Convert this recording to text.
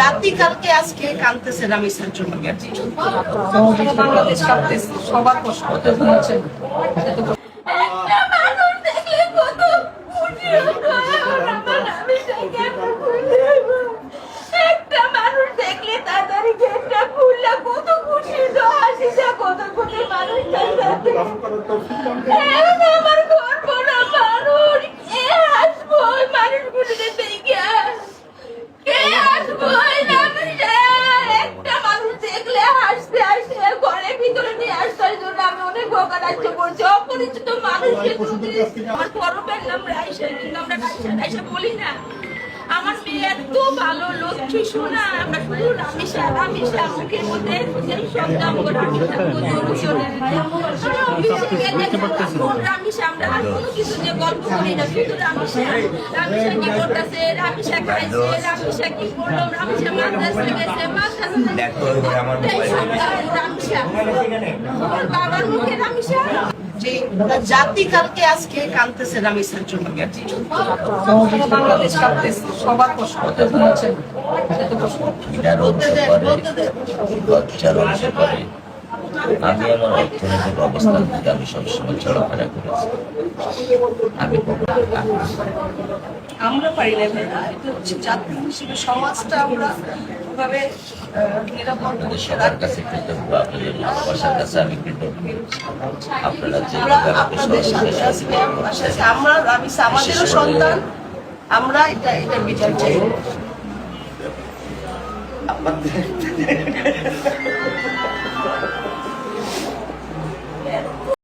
জাতি কালকে আজকে কাঁদতেছে রামিসার জন্য। বাংলাদেশ কাঁদতেছে, সবার কষ্ট হচ্ছে। একটা মানুষ দেখলে তাড়াতাড়ি গেটটা খুললে কত খুশি হাসিটা কত খুশি মানুষটা আমার ঘর বড় মানুষ কে আসবো ওই মানুষগুলোকে দেখে কে আসবো একটা মানুষ দেখলে হাসতে হাসতে ঘরের ভিতরে নিয়ে আসার জন্য আমি অনেক ভোগান্তি করছি। অপরিচিত মানুষকে আমার পরবের নাম রাইসা, কিন্তু আমরা রাইসা বলি না। আমার মেয়ে এত ভালো লক্ষ্মী শোনা, আমরা শুধু রামিসা রামিসা মুখের মধ্যে শব্দ রামিসা, আমরা আর কোনো কিছু যে গল্প করি না, শুধু রামিসা রামিসা কি করতেছে, রামিসা খাইছে, রামিসা কি করলো, রামিসা মাদ্রাসা গেছে, রামিসা আমার বাবার মুখে রামিসা। যে জাতি কালকে আজকে কাঁদতেছে রামিসার জন্য। বাংলাদেশ কাঁদতেছে, সবার কষ্ট হচ্ছে। আমি আমার অর্থনৈতিক অবস্থান থেকে আমি সবসময় চলাফেরা করেছি। আমি আমরা পারি না ভাইয়া, এটা হচ্ছে জাতি হিসেবে সমাজটা আমরা ওভাবে নিরাপদ সবার কাছে কৃতজ্ঞ, আপনাদের ভালোবাসার কাছে আমি কৃতজ্ঞ। আপনারা আপনাদের সাথে আজকে আমরা রামিসা আমাদেরও সন্তান, আমরা এটা বিচার চাই।